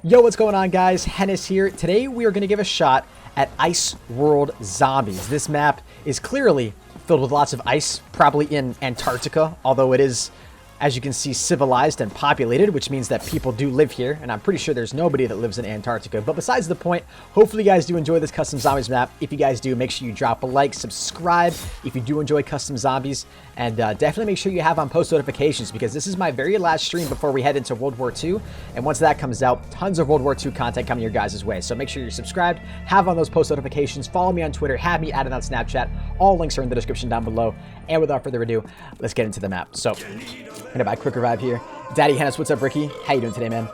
Yo, what's going on, guys? Henis here. Today we are going to give a shot at Ice World Zombies. This map is clearly filled with lots of ice, probably in Antarctica, although it is, as you can see, civilized and populated, which means that people do live here, and I'm pretty sure there's nobody that lives in Antarctica. But besides the point, hopefully you guys do enjoy this Custom Zombies map. If you guys do, make sure you drop a like, subscribe if you do enjoy Custom Zombies, and definitely make sure you have on post notifications, because this is my very last stream before we head into World War II, and once that comes out, tons of World War II content coming your guys' way. So make sure you're subscribed, have on those post notifications, follow me on Twitter, have me added on Snapchat. All links are in the description down below. And without further ado, let's get into the map. So, I'm gonna buy a quick revive here. Daddy Henis, what's up, Ricky? How you doing today, man?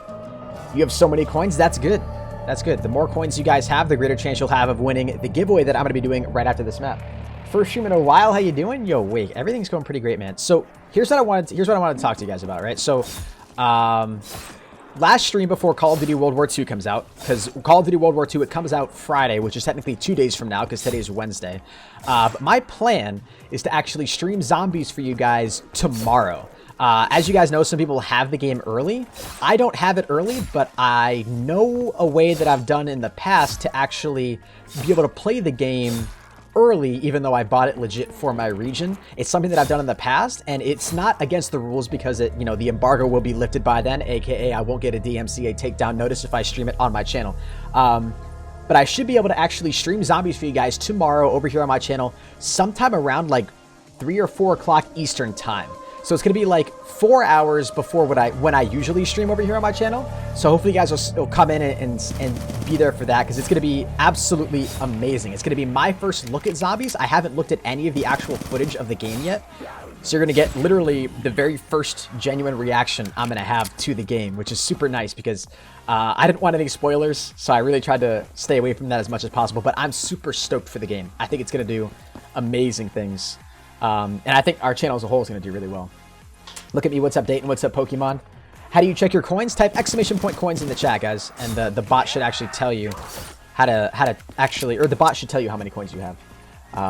You have so many coins. That's good. That's good. The more coins you guys have, the greater chance you'll have of winning the giveaway that I'm gonna be doing right after this map. First stream in a while. How you doing? Yo, wait. Everything's going pretty great, man. So here's what I wanted to talk to you guys about, right? So, last stream before Call of Duty World War II comes out, because Call of Duty World War II, it comes out Friday, which is technically 2 days from now, because today's Wednesday. But my plan is to actually stream zombies for you guys tomorrow. As you guys know, some people have the game early. I don't have it early, but I know a way that I've done in the past to actually be able to play the game early, even though I bought it legit for my region. It's something that I've done in the past, and it's not against the rules because the embargo will be lifted by then, aka I won't get a DMCA takedown notice if I stream it on my channel. But I should be able to actually stream zombies for you guys tomorrow over here on my channel, sometime around like 3 or 4 o'clock Eastern time. So it's going to be like 4 hours before when I usually stream over here on my channel. So hopefully you guys will come in and be there for that, because it's going to be absolutely amazing. It's going to be my first look at zombies. I haven't looked at any of the actual footage of the game yet. So you're going to get literally the very first genuine reaction I'm going to have to the game, which is super nice because I didn't want any spoilers. So I really tried to stay away from that as much as possible. But I'm super stoked for the game. I think it's going to do amazing things. And I think our channel as a whole is going to do really well. Look at me. What's up, Dayton? What's up, Pokemon? How do you check your coins? Type !point coins in the chat, guys. And the bot should actually tell you how to actually, or the bot should tell you how many coins you have.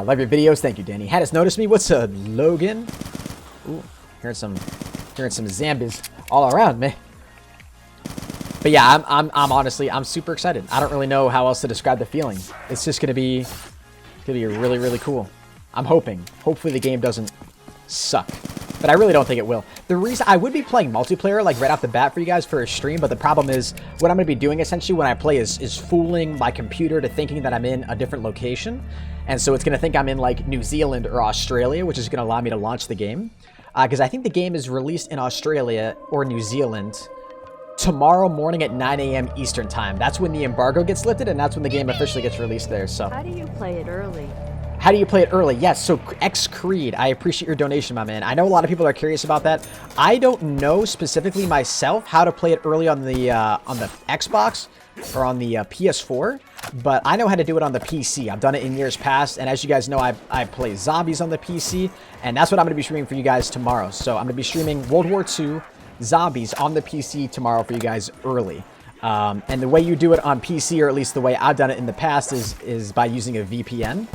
Love your videos. Thank you, Danny. Hadis noticed me. What's up, Logan? Ooh, hearing some zombies all around me. But yeah, I'm honestly, I'm super excited. I don't really know how else to describe the feeling. It's just gonna be really, really cool. I'm hopefully the game doesn't suck, but I really don't think it will. The reason I would be playing multiplayer like right off the bat for you guys for a stream, but the problem is what I'm going to be doing essentially when I play is fooling my computer to thinking that I'm in a different location. And so it's going to think I'm in like New Zealand or Australia, which is going to allow me to launch the game. Because I think the game is released in Australia or New Zealand tomorrow morning at 9 a.m. Eastern time. That's when the embargo gets lifted, and that's when the game officially gets released there. So how do you play it early? How do you play it early? Yes, so X Creed, I appreciate your donation, my man. I know a lot of people are curious about that. I don't know specifically myself how to play it early on the Xbox or on the PS4, but I know how to do it on the PC. I've done it in years past, and as you guys know, I play zombies on the PC, and that's what I'm going to be streaming for you guys tomorrow. So I'm going to be streaming World War II zombies on the PC tomorrow for you guys early. And the way you do it on PC, or at least the way I've done it in the past, is by using a VPN.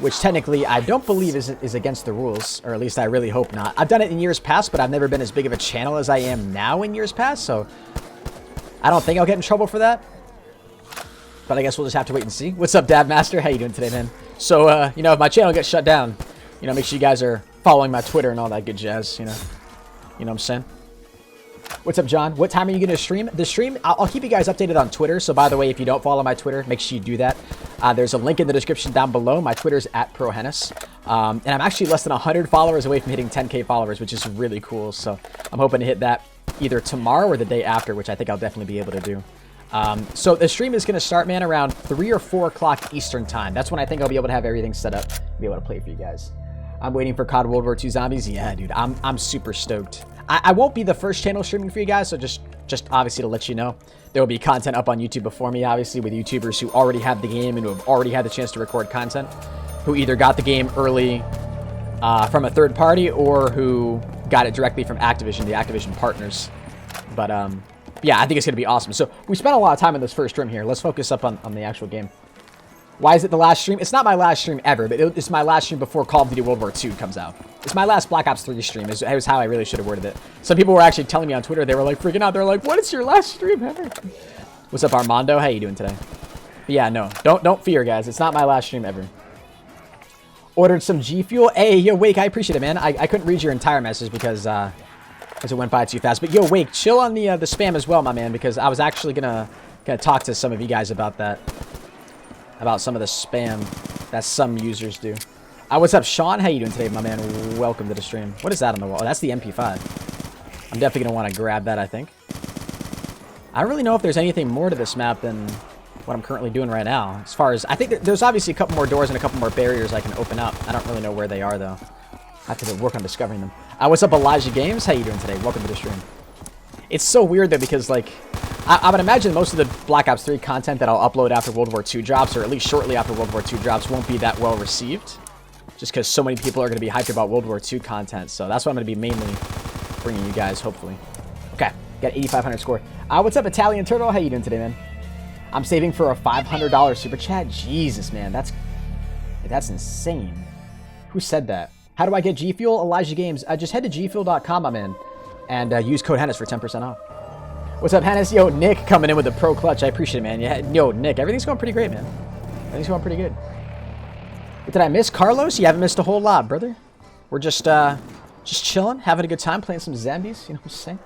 Which technically I don't believe is against the rules, or at least I really hope not. I've done it in years past, but I've never been as big of a channel as I am now in years past, so I don't think I'll get in trouble for that. But I guess we'll just have to wait and see. What's up, Dad Master? How you doing today, man? So, if my channel gets shut down, make sure you guys are following my Twitter and all that good jazz, You know what I'm saying? What's up, John? What time are you going to stream? The stream, I'll keep you guys updated on Twitter. So, by the way, if you don't follow my Twitter, make sure you do that. There's a link in the description down below. My Twitter's @proHype. And I'm actually less than 100 followers away from hitting 10K followers, which is really cool. So, I'm hoping to hit that either tomorrow or the day after, which I think I'll definitely be able to do. So, the stream is going to start, man, around 3 or 4 o'clock Eastern time. That's when I think I'll be able to have everything set up to be able to play for you guys. I'm waiting for COD World War II Zombies. Yeah, dude, I'm super stoked. I won't be the first channel streaming for you guys, so just obviously to let you know, there will be content up on YouTube before me, obviously, with YouTubers who already have the game and who have already had the chance to record content, who either got the game early from a third party or who got it directly from Activision, the Activision partners. But yeah, I think it's going to be awesome. So we spent a lot of time in this first stream here. Let's focus up on the actual game. Why is it the last stream? It's not my last stream ever, but it's my last stream before Call of Duty World War II comes out. It's my last Black Ops 3 stream. It was how I really should have worded it. Some people were actually telling me on Twitter, they were like freaking out. They're like, what is your last stream ever? What's up, Armando? How you doing today? But yeah, no, don't fear, guys. It's not my last stream ever. Ordered some GFuel. Hey, yo, Wake, I appreciate it, man. I couldn't read your entire message because it went by too fast. But yo, Wake, chill on the spam as well, my man, because I was actually gonna talk to some of you guys about that. About some of the spam that some users do. What's up, Sean? How you doing today, my man? Welcome to the stream. What is that on the wall? Oh, that's the MP5. I'm definitely going to want to grab that, I think. I don't really know if there's anything more to this map than what I'm currently doing right now. As far as... I think there's obviously a couple more doors and a couple more barriers I can open up. I don't really know where they are, though. I have to work on discovering them. What's up, Elijah Games? How you doing today? Welcome to the stream. It's so weird, though, because, like... I would imagine most of the Black Ops 3 content that I'll upload after World War II drops, or at least shortly after World War II drops, won't be that well received. Just because so many people are going to be hyped about World War II content. So that's what I'm going to be mainly bringing you guys, hopefully. Okay, got 8,500 score. What's up, Italian Turtle? How you doing today, man? I'm saving for a $500 super chat. Jesus, man, that's insane. Who said that? How do I get GFuel? Elijah Games. Just head to gfuel.com, my man, and use code HENIS for 10% off. What's up, Hennis? Yo, Nick coming in with the proClutch. I appreciate it, man. Yeah, yo, Nick, everything's going pretty great, man. Everything's going pretty good. What did I miss? Carlos? You haven't missed a whole lot, brother. We're just chilling, having a good time, playing some zombies. You know what I'm saying?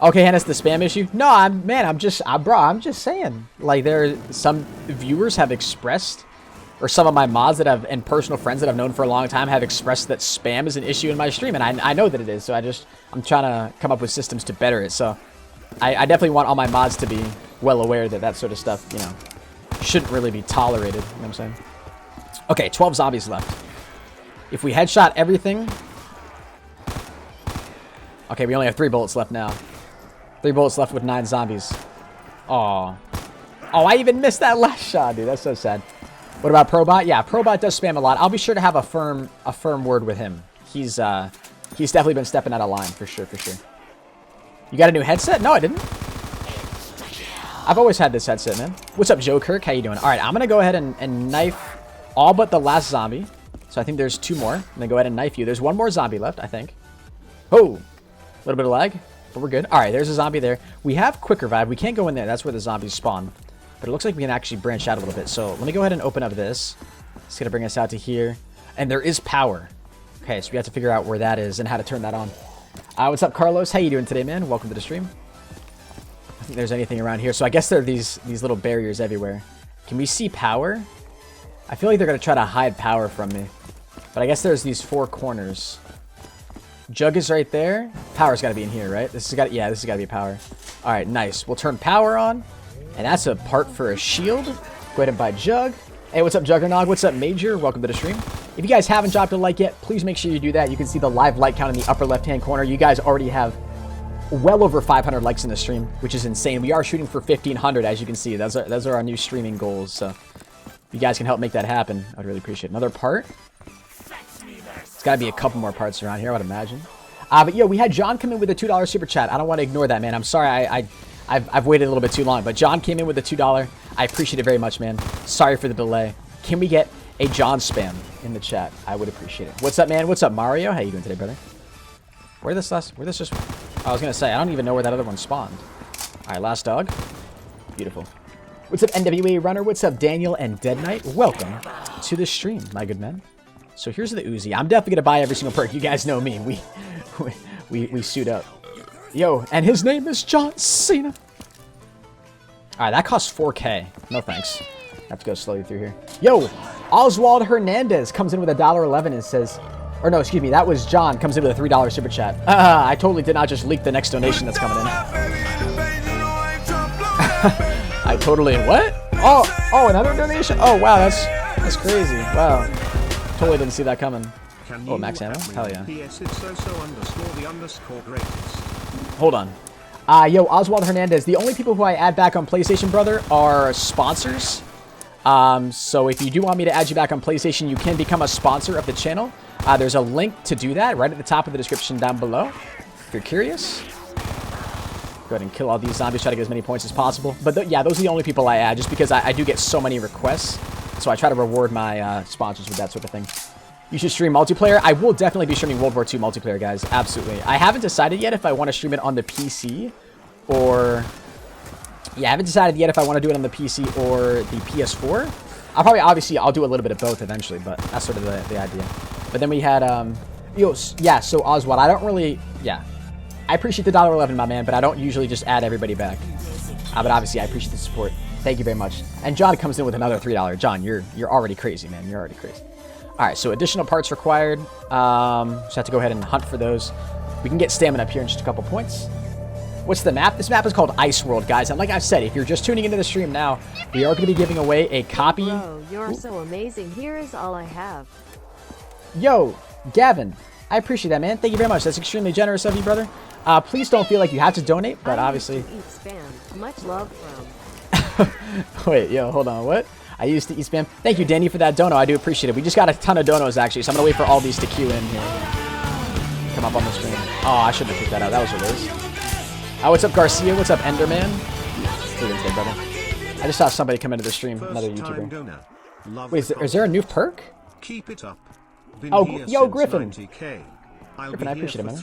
Okay, Hennis, the spam issue? No, I'm just saying. Like, some viewers have expressed, or some of my mods that have, and personal friends that I've known for a long time have expressed that spam is an issue in my stream, and I know that it is, so I'm trying to come up with systems to better it, so I definitely want all my mods to be well aware that that sort of stuff, you know, shouldn't really be tolerated, you know what I'm saying? Okay, 12 zombies left. If we headshot everything... Okay, we only have 3 bullets left now. 3 bullets left with 9 zombies. Aw. Oh, I even missed that last shot, dude. That's so sad. What about proBot? Yeah, proBot does spam a lot. I'll be sure to have a firm word with him. He's definitely been stepping out of line, for sure, for sure. You got a new headset? No, I didn't. I've always had this headset, man. What's up, Joe Kirk? How you doing? All right, I'm going to go ahead and knife all but the last zombie. So I think there's 2 more. I'm going to go ahead and knife you. There's 1 more zombie left, I think. Oh, a little bit of lag, but we're good. All right, there's a zombie there. We have quick revive. We can't go in there. That's where the zombies spawn. But it looks like we can actually branch out a little bit. So let me go ahead and open up this. It's going to bring us out to here. And there is power. Okay, so we have to figure out where that is and how to turn that on. What's up, Carlos? How you doing today, man? Welcome to the stream. I think there's anything around here. So I guess there are these little barriers everywhere. Can we see power? I feel like they're going to try to hide power from me. But I guess there's these 4 corners. Jug is right there. Power's got to be in here, right? This has got to be power. All right, nice. We'll turn power on. And that's a part for a shield. Go ahead and buy Jug. Hey, what's up, Juggernog? What's up, Major? Welcome to the stream. If you guys haven't dropped a like yet, please make sure you do that. You can see the live like count in the upper left-hand corner. You guys already have well over 500 likes in the stream, which is insane. We are shooting for 1,500, as you can see. Those are our new streaming goals. So if you guys can help make that happen, I'd really appreciate it. Another part. It's got to be a couple more parts around here, I would imagine. But yeah, we had John come in with a $2 super chat. I don't want to ignore that, man. I'm sorry. I've waited a little bit too long, but John came in with a $2. I appreciate it very much, man. Sorry for the delay. Can we get a John spam in the chat? I would appreciate it. What's up, man? What's up, Mario? How you doing today, brother? Where this just... I was going to say, I don't even know where that other one spawned. All right, last dog. Beautiful. What's up, NWA Runner? What's up, Daniel and Dead Knight? Welcome to the stream, my good men. So here's the Uzi. I'm definitely going to buy every single perk. You guys know me. We suit up. Yo, and his name is John Cena. Alright, that costs 4K. No thanks. I have to go slowly through here. Yo, Oswald Hernandez comes in with $1.11 and says... Or no, excuse me, that was John. Comes in with a $3 super chat. I totally did not just leak the next donation that's coming in. I totally... What? Oh, another donation? Oh, wow, that's crazy. Wow. Totally didn't see that coming. Oh, max ammo? Hell yeah. Hold on. Yo, Oswald Hernandez. The only people who I add back on PlayStation, brother, are sponsors. So if you do want me to add you back on PlayStation, you can become a sponsor of the channel. There's a link to do that right at the top of the description down below, if you're curious. Go ahead and kill all these zombies, try to get as many points as possible. But yeah, those are the only people I add, just because I do get so many requests. So I try to reward my sponsors with that sort of thing. You should stream multiplayer. I will definitely be streaming World War II multiplayer, guys. Absolutely. I haven't decided yet if I want to stream it on the PC or... Yeah, I haven't decided yet if I want to do it on the PC or the PS4. Obviously, I'll do a little bit of both eventually, but that's sort of the idea. But then we had, yeah, so Oswald, I don't really, yeah. I appreciate the $1.11, my man, but I don't usually just add everybody back. But obviously, I appreciate the support. Thank you very much. And John comes in with another $3. John, you're already crazy, man. You're already crazy. All right, so additional parts required. Just have to go ahead and hunt for those. We can get stamina up here in just a couple points. What's the map? This map is called Ice World, guys. And like I said, if you're just tuning into the stream now, we are going to be giving away a copy. Bro, you're so amazing. Here is all I have. Yo, Gavin, I appreciate that, man. Thank you very much. That's extremely generous of you, brother. Please don't feel like you have to donate, but obviously... Eat spam. Much love from... Wait, yo, hold on. What? I used to eat spam. Thank you, Danny, for that dono. I do appreciate it. We just got a ton of donos, actually, so I'm going to wait for all these to queue in here. Come up on the screen. Oh, I shouldn't have picked that out. That was what it is. What's up, Garcia? What's up, Enderman? Day, brother. I just saw somebody come into the stream. Another YouTuber. Wait, is there a new perk? Keep it up. Oh, yo, Griffin. Griffin, I appreciate it, man.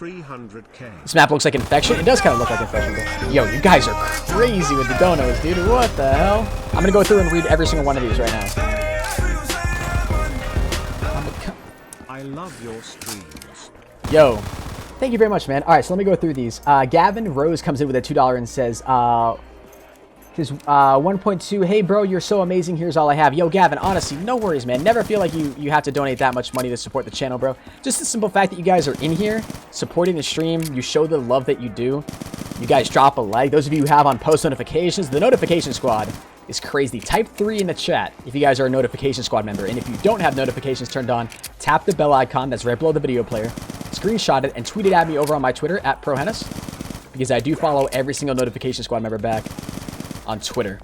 This map looks like Infection. It does kind of look like Infection. But yo, you guys are crazy with the donos, dude. What the hell? I'm going to go through and read every single one of these right now. I love your streams. Yo. Thank you very much, man. All right, so let me go through these. Gavin Rose comes in with a $2 and says, his 1.2, hey, bro, you're so amazing. Here's all I have. Yo, Gavin, honestly, no worries, man. Never feel like you have to donate that much money to support the channel, bro. Just the simple fact that you guys are in here supporting the stream. You show the love that you do. You guys drop a like. Those of you who have on post notifications, the notification squad is crazy. Type 3 in the chat if you guys are a notification squad member. And if you don't have notifications turned on, tap the bell icon that's right below the video player. Screenshot it and tweet it at me over on my Twitter at proHype, because I do follow every single notification squad member back on Twitter.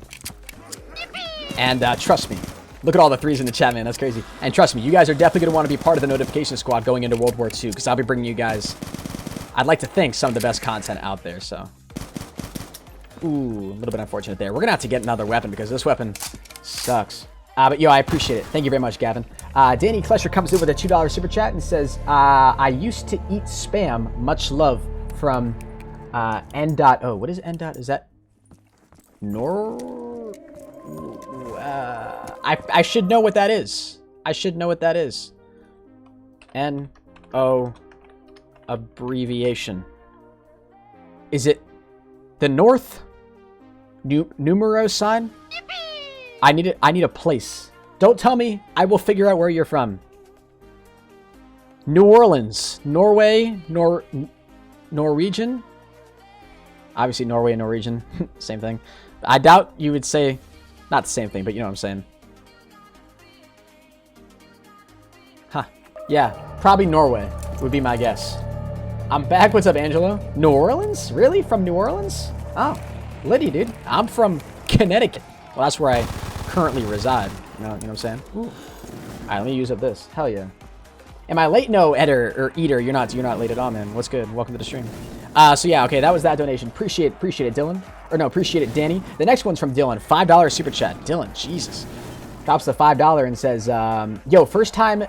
And trust me, look at all the threes in the chat, man. That's crazy. And trust me, you guys are definitely going to want to be part of the notification squad going into World War II, because I'll be bringing you guys, I'd like to think, some of the best content out there. So, ooh, a little bit unfortunate there. We're gonna have to get another weapon because this weapon sucks. But yo, I appreciate it. Thank you very much, Gavin. Danny Klesher comes in with a $2 super chat and says, I used to eat spam. Much love from N.O. What is N. Is that Nor? I should know what that is. I should know what that is. N.O. abbreviation. Is it the North numero sign? I need a place. Don't tell me. I will figure out where you're from. New Orleans, Norway, Norwegian. Obviously, Norway and Norwegian, same thing. I doubt you would say, not the same thing, but you know what I'm saying. Huh? Yeah, probably Norway would be my guess. I'm back. What's up, Angelo? New Orleans? Really? From New Orleans? Oh, Liddy, dude. I'm from Connecticut. Well, that's where I currently reside. You know what I'm saying? Ooh. All right, let me use up this. Hell yeah. Am I late? No, Eder or Eater. You're not late at all, man. What's good? Welcome to the stream. So yeah, okay, that was that donation. Appreciate it, Dylan. Or no, appreciate it, Danny. The next one's from Dylan. $5 super chat. Dylan, Jesus. Drops the $5 and says, yo, first time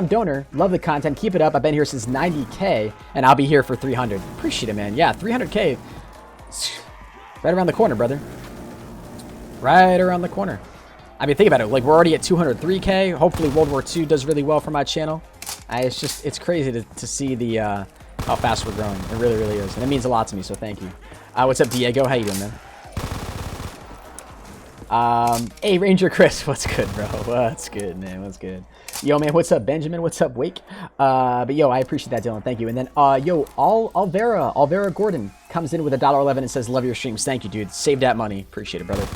donor. Love the content. Keep it up. I've been here since 90K, and I'll be here for 300. Appreciate it, man. Yeah, 300K. Right around the corner, brother. Right around the corner. I mean, think about it. Like, we're already at 203K. Hopefully, World War II does really well for my channel. It's crazy to see the how fast we're growing. It really, really is. And it means a lot to me, so thank you. What's up, Diego? How you doing, man? Hey, Ranger Chris. What's good, bro? What's good, man? What's good? Yo, man, what's up, Benjamin? What's up, Wake? But, yo, I appreciate that, Dylan. Thank you. And then, yo, Alvera Gordon comes in with a $1.11 and says, love your streams. Thank you, dude. Save that money. Appreciate it, brother.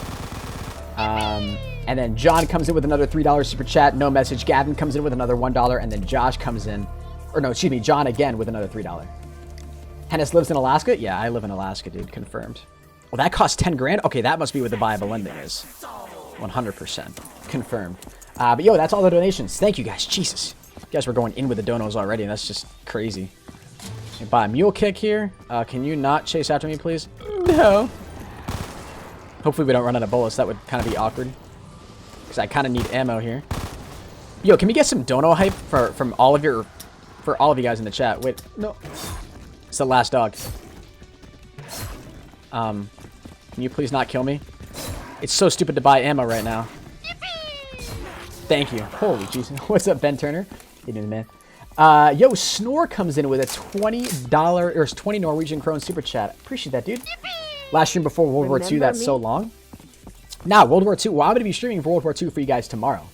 And then John comes in with another $3 super chat. No message. Gavin comes in with another $1. And then Josh comes in. Or no, excuse me. John again with another $3. Hennis lives in Alaska? Yeah, I live in Alaska, dude. Confirmed. Well, that costs 10 grand? Okay, that must be what the viable lending is. 100%. Confirmed. But yo, that's all the donations. Thank you, guys. Jesus. You guys were going in with the donos already, and that's just crazy. Buy a mule kick here. Can you not chase after me, please? No. Hopefully we don't run out of bullets. That would kind of be awkward. Because I kind of need ammo here. Yo, can we get some dono hype from all of you guys in the chat? Wait, no. It's the last dog. Can you please not kill me? It's so stupid to buy ammo right now. Thank you. Holy Jesus. What's up, Ben Turner? Hey, man. Yo, Snore comes in with a $20 or 20 Norwegian krone super chat. Appreciate that, dude. Last stream before World War II, that's so long. Now, World War II. Well, I'm going to be streaming for World War II for you guys tomorrow.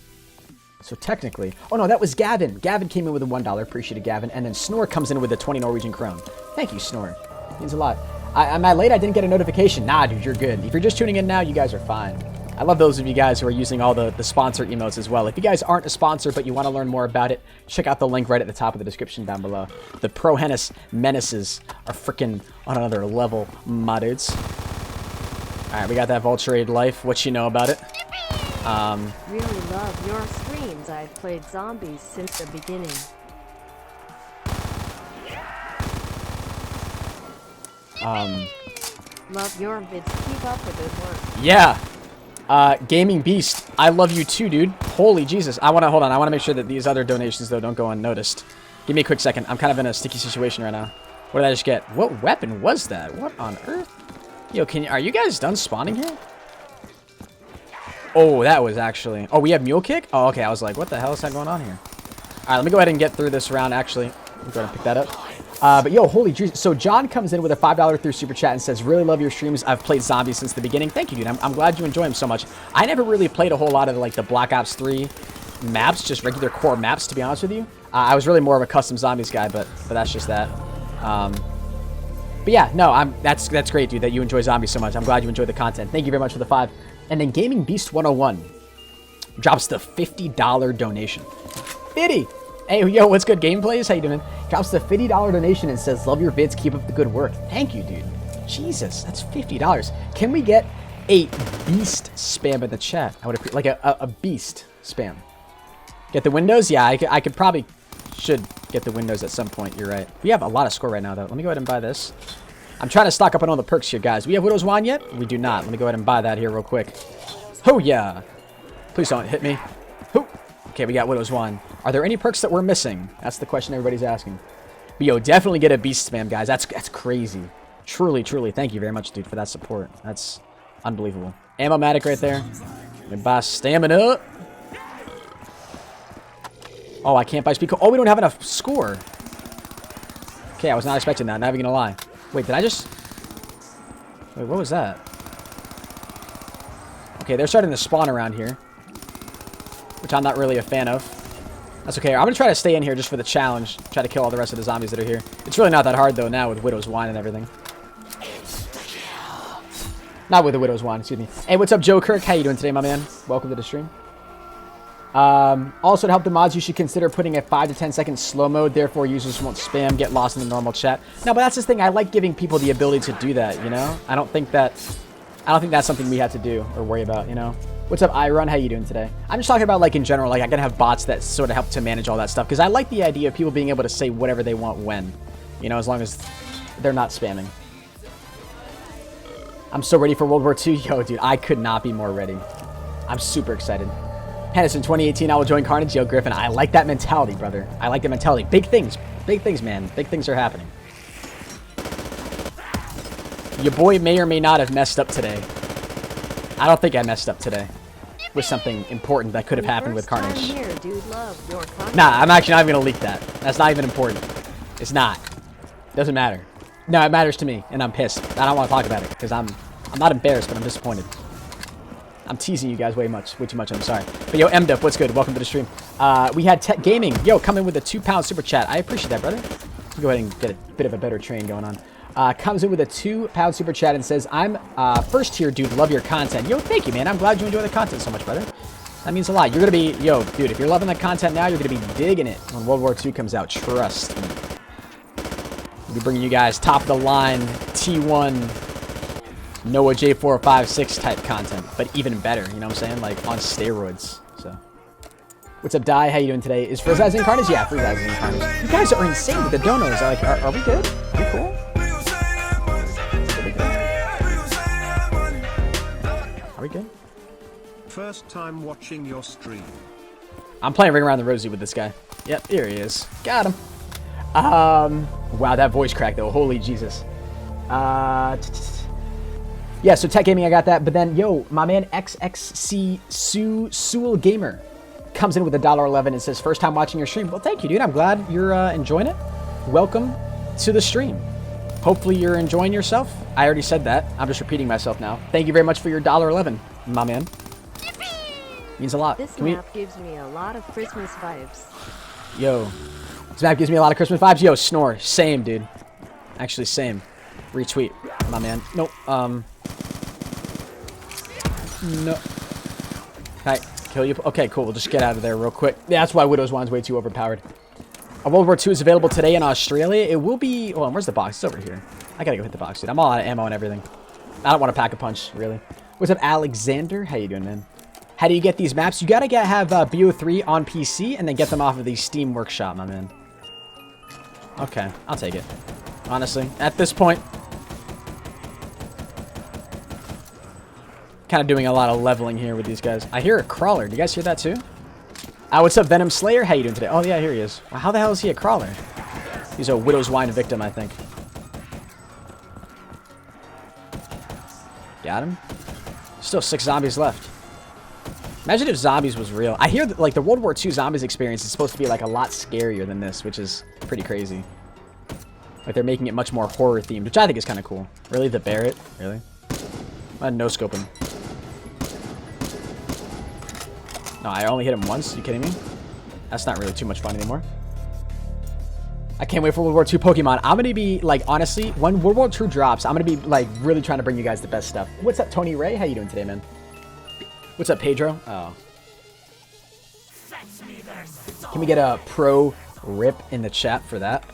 So technically... Oh, no, that was Gavin. Gavin came in with a $1. Appreciate it, Gavin. And then Snore comes in with a 20 Norwegian krone. Thank you, Snore. Means a lot. Am I late? I didn't get a notification. Nah, dude, you're good. If you're just tuning in now, you guys are fine. I love those of you guys who are using all the sponsor emotes as well. If you guys aren't a sponsor but you want to learn more about it, check out the link right at the top of the description down below. The ProHype menaces are freaking on another level, my dudes. Alright, we got that Vulture life. What you know about it? Really love your streams. I've played zombies since the beginning. Love your vids. Keep up the good work. Yeah. Gaming Beast, I love you too, dude. Holy Jesus. Hold on. I want to make sure that these other donations, though, don't go unnoticed. Give me a quick second. I'm kind of in a sticky situation right now. What did I just get? What weapon was that? What on earth? Yo, are you guys done spawning here? Oh, that was actually... Oh, we have Mule Kick? Oh, okay. I was like, what the hell is that going on here? All right, let me go ahead and get through this round, actually. Let me go ahead and pick that up. But yo, holy Jesus. So John comes in with a $5 through Super Chat and says, really love your streams. I've played zombies since the beginning. Thank you, dude. I'm glad you enjoy them so much. I never really played a whole lot of like the Black Ops 3 maps, just regular core maps, to be honest with you. I was really more of a custom zombies guy, but that's just that. But yeah, no, that's great, dude, that you enjoy zombies so much. I'm glad you enjoy the content. Thank you very much for the 5. And then Gaming Beast 101 drops the $50 donation. 50! Hey, yo, what's good, Gameplays? How you doing? Drops the $50 donation and says, love your vids, keep up the good work. Thank you, dude. Jesus, that's $50. Can we get a beast spam in the chat? I would appreciate, like a beast spam. Get the windows? Yeah, I could probably should get the windows at some point. You're right. We have a lot of score right now, though. Let me go ahead and buy this. I'm trying to stock up on all the perks here, guys. We have Widow's Wand yet? We do not. Let me go ahead and buy that here real quick. Oh, yeah. Please don't hit me. Oh. Okay, we got Widow's Wand. Are there any perks that we're missing? That's the question everybody's asking. But yo, definitely get a beast spam, guys. That's crazy. Truly, truly. Thank you very much, dude, for that support. That's unbelievable. Ammo-matic right there. Let me buy stamina. Oh, I can't buy speed. Oh, we don't have enough score. Okay, I was not expecting that. Not even gonna lie. Wait, did I just... Wait, what was that? Okay, they're starting to spawn around here, which I'm not really a fan of. That's okay. I'm gonna try to stay in here just for the challenge. Try to kill all the rest of the zombies that are here. It's really not that hard, though, now with Widow's Wine and everything. Not with the Widow's Wand, excuse me. Hey, what's up, Joe Kirk? How you doing today, my man? Welcome to the stream. Also, to help the mods, you should consider putting a 5 to 10 second slow mode. Therefore, users won't spam, get lost in the normal chat. No, but that's the thing. I like giving people the ability to do that, you know? I don't think that's something we have to do or worry about, you know? What's up, Iron? How you doing today? I'm just talking about, like, in general, like, I gotta have bots that sort of help to manage all that stuff, because I like the idea of people being able to say whatever they want when, you know, as long as they're not spamming. I'm so ready for World War II. Yo, dude, I could not be more ready. I'm super excited. Hennis, in 2018, I will join Carnage. Yo, Griffin, I like that mentality, brother. I like that mentality. Big things, man. Big things are happening. Your boy may or may not have messed up today. I don't think I messed up today with something important that could have happened with Carnage. Here, dude, love your nah, I'm actually not even gonna leak that. That's not even important. It's not. Doesn't matter. No, it matters to me, and I'm pissed. I don't want to talk about it because I'm not embarrassed, but I'm disappointed. I'm teasing you guys way too much. I'm sorry. But yo, MDup, what's good? Welcome to the stream. We had Tech Gaming. Yo, come in with a £2 super chat. I appreciate that, brother. Let's go ahead and get a bit of a better train going on. Comes in with a £2 super chat and says, I'm first tier, dude. Love your content. Yo, thank you, man. I'm glad you enjoy the content so much, brother. That means a lot. You're going to be, yo, dude, if you're loving the content now, you're going to be digging it when World War II comes out. Trust me. We'll be bringing you guys top of the line, T1, Noah J456 type content, but even better, you know what I'm saying? Like on steroids. So, what's up, Di? How you doing today? Is Frizzazz in Carnage? Yeah, Frizzazz is in Carnage. You guys are insane with the donos. Like, are we good? Are we cool? Are we good? First time watching your stream. I'm playing Ring Around the Rosie with this guy. Yep, here he is. Got him. Wow, that voice crack though. Holy Jesus. Yeah, so Tech Gaming, I got that. But then, yo, my man XXC Sewell Gamer comes in with $1.11 and says, first time watching your stream. Well, thank you, dude. I'm glad you're enjoying it. Welcome to the stream. Hopefully you're enjoying yourself. I already said that. I'm just repeating myself now. Thank you very much for your $1.11, my man. Means a lot. This map gives me a lot of Christmas vibes. Yo, this map gives me a lot of Christmas vibes. Yo, Snore. Same, dude. Actually, same. Retweet, my man. Nope. No. Alright, kill you. Okay, cool. We'll just get out of there real quick. Yeah, that's why Widow's Wine's way too overpowered. World War II is available today in Australia. It will be... Hold on, where's the box? It's over here. I gotta go hit the box, dude. I'm all out of ammo and everything. I don't want to pack a punch, really. What's up, Alexander? How you doing, man? How do you get these maps? You gotta have BO3 on PC and then get them off of the Steam Workshop, my man. Okay, I'll take it. Honestly, at this point... Kind of doing a lot of leveling here with these guys. I hear a crawler. Do you guys hear that too? What's up, Venom Slayer? How you doing today? Oh, yeah, here he is. Well, how the hell is he a crawler? He's a Widow's Wine victim, I think. Got him. Still 6 zombies left. Imagine if zombies was real. I hear that, like, the World War II zombies experience is supposed to be, like, a lot scarier than this, which is pretty crazy. Like, they're making it much more horror-themed, which I think is kind of cool. Really? The Barrett? Really? I'm no-scope him. No, I only hit him once. Are you kidding me? That's not really too much fun anymore. I can't wait for World War II Pokemon. I'm going to be, like, honestly, when World War II drops, I'm going to be, like, really trying to bring you guys the best stuff. What's up, Tony Ray? How you doing today, man? What's up, Pedro? Oh. Can we get a proRIP in the chat for that?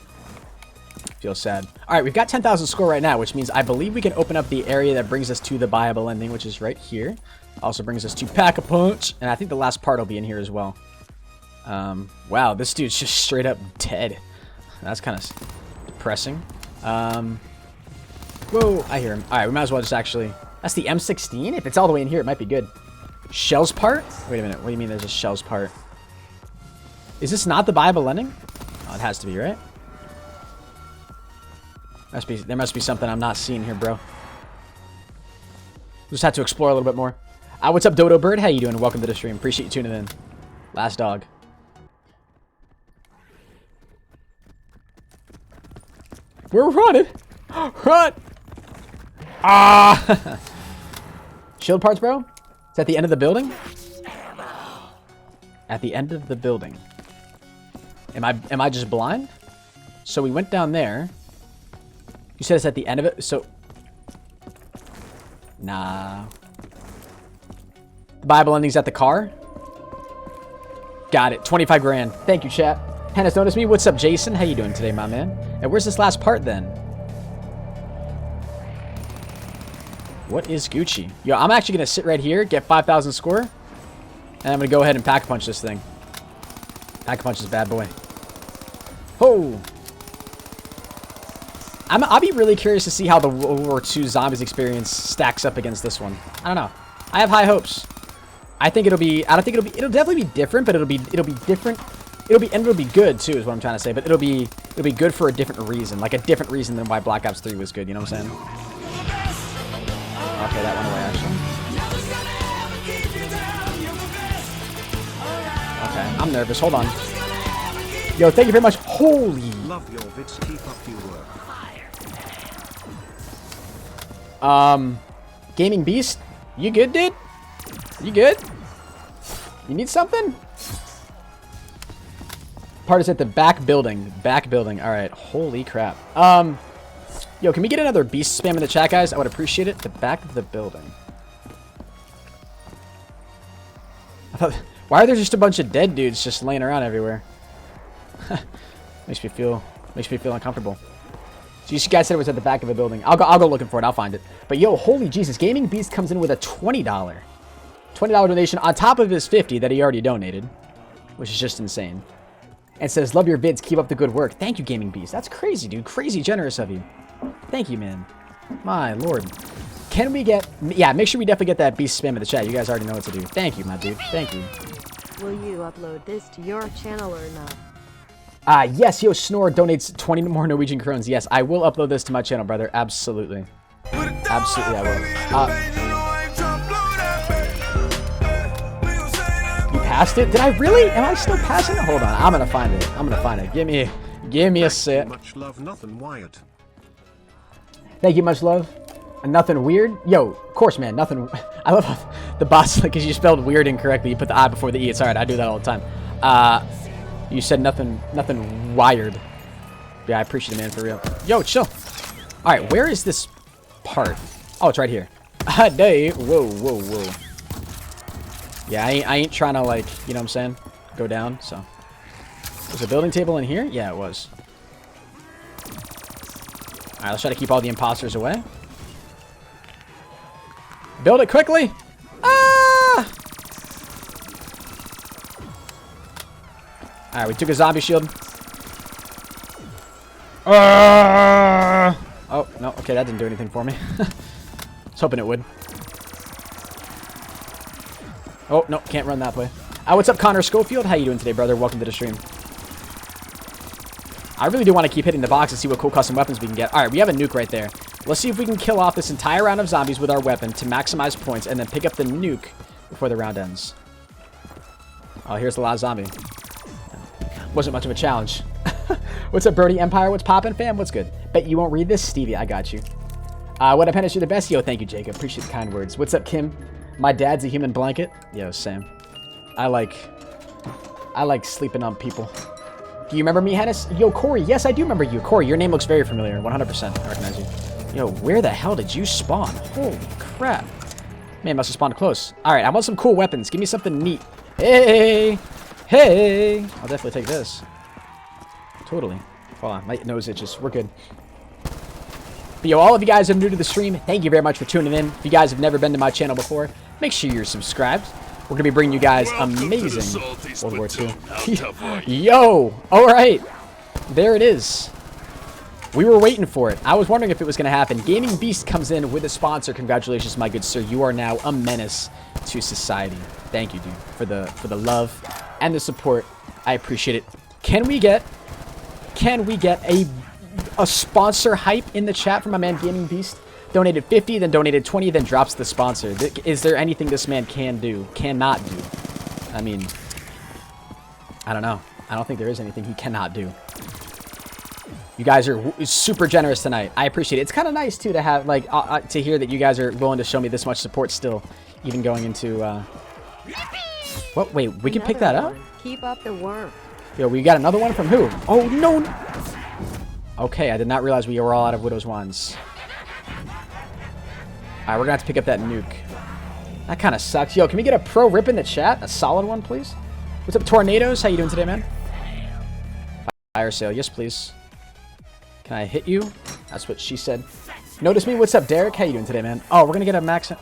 Feel sad. All right, we've got 10,000 score right now, which means I believe we can open up the area that brings us to the buyable ending, which is right here. Also brings us to Pack-a-Punch, and I think the last part will be in here as well. Wow, this dude's just straight up dead. That's kind of depressing. Whoa, I hear him. All right, we might as well just actually... That's the M16? If it's all the way in here, it might be good. Shells part? Wait a minute, what do you mean there's a shells part? Is this not the buyable ending? Oh, it has to be, right? There must be something I'm not seeing here, bro. Just had to explore a little bit more. What's up, Dodo Bird? How you doing? Welcome to the stream. Appreciate you tuning in. Last dog. We're running. Run. Ah. Shield parts, bro? It's at the end of the building? At the end of the building. Am I just blind? So we went down there. You said it's at the end of it, so... Nah. The Bible ending's at the car? Got it. 25 grand. Thank you, chat. Hennis noticed me. What's up, Jason? How you doing today, my man? And where's this last part, then? What is Gucci? Yo, I'm actually going to sit right here, get 5,000 score, and I'm going to go ahead and pack-punch this thing. Pack-punch this bad boy. Oh! I'll be really curious to see how the World War II Zombies experience stacks up against this one. I don't know. I have high hopes. I think it'll be... I don't think it'll definitely be different, but it'll be different. It'll be good too, is what I'm trying to say. But it'll be good for a different reason, like a different reason than why Black Ops 3 was good. You know what I'm saying? Okay, that went away actually. Okay, I'm nervous. Hold on. Yo, thank you very much. Holy. Love your bits. Keep up your work. Gaming Beast, you good, dude? You good? You need something? Part is at the back building. Back building. All right. Holy crap. Yo, can we get another beast spam in the chat, guys? I would appreciate it. The back of the building. Why are there just a bunch of dead dudes just laying around everywhere? Makes me feel uncomfortable. So you guys said it was at the back of a building. I'll go looking for it. I'll find it. But yo, holy Jesus, Gaming Beast comes in with a $20 donation on top of his $50 that he already donated, which is just insane. And says, love your vids, keep up the good work. Thank you, Gaming Beast. That's crazy, dude. Crazy generous of you. Thank you, man. My lord. Can we get... Yeah, make sure we definitely get that beast spam in the chat. You guys already know what to do. Thank you, my dude. Thank you. Will you upload this to your channel or not? Yes, Yo Snore donates 20 more Norwegian krones. Yes, I will upload this to my channel, brother. Absolutely. Absolutely, I will. You passed it? Did I really? Am I still passing it? Hold on. I'm going to find it. I'm going to find it. Give me a sec. Much love, nothing wired. Thank you, much love. And nothing weird? Yo, of course, man. Nothing. I love how the boss, because you spelled weird incorrectly. You put the I before the E. It's alright. I do that all the time. You said nothing wired. Yeah, I appreciate it, man, for real. Yo, chill. Alright, where is this part? Oh, it's right here. Day. Whoa, whoa, whoa. Yeah, I ain't trying to, like, you know what I'm saying? Go down, so. Was a building table in here? Yeah, it was. Alright, let's try to keep all the imposters away. Build it quickly! Ah! Alright, we took a zombie shield. Oh, no. Okay, that didn't do anything for me. I was hoping it would. Oh, no. Can't run that way. What's up, Connor Schofield? How you doing today, brother? Welcome to the stream. I really do want to keep hitting the box and see what cool custom weapons we can get. Alright, we have a nuke right there. Let's see if we can kill off this entire round of zombies with our weapon to maximize points and then pick up the nuke before the round ends. Oh, here's the last zombie. Wasn't much of a challenge. What's up, Brody Empire? What's poppin', fam? What's good? Bet you won't read this? Stevie, I got you. What up, Hennis? You're the best. Yo, thank you, Jacob. Appreciate the kind words. What's up, Kim? My dad's a human blanket. Yo, Sam. I like sleeping on people. Do you remember me, Hennis? Yo, Corey. Yes, I do remember you. Corey, your name looks very familiar. 100%. I recognize you. Yo, where the hell did you spawn? Holy crap. Man, must have spawned close. Alright, I want some cool weapons. Give me something neat. Hey! Hey! I'll definitely take this. Totally. Hold on, my nose itches. We're good. But yo, all of you guys that are new to the stream, thank you very much for tuning in. If you guys have never been to my channel before, make sure you're subscribed. We're going to be bringing you guys amazing World War II. Yo! Alright! There it is. We were waiting for it. I was wondering if it was going to happen. Gaming Beast comes in with a sponsor. Congratulations, my good sir. You are now a menace to society. Thank you, dude, for the love and the support. I appreciate it. Can we get a sponsor hype in the chat from my man Gaming Beast? Donated 50, then donated 20, then drops the sponsor. Is there anything this man cannot do? I mean, I don't know. I don't think there is anything he cannot do. You guys are super generous tonight. I appreciate it. It's kind of nice, too, to have, like, to hear that you guys are willing to show me this much support still, even going into, What? Wait, we can pick that up? Keep up the work. Yo, we got another one from who? Oh, no. Okay, I did not realize we were all out of Widow's Wands. Alright, we're gonna have to pick up that nuke. That kind of sucks. Yo, can we get a proRIP in the chat? A solid one, please? What's up, Tornadoes? How you doing today, man? Fire sale. Yes, please. Can I hit you? That's what she said. Notice me. What's up, Derek? How you doing today, man? Oh, we're gonna get a max... I'm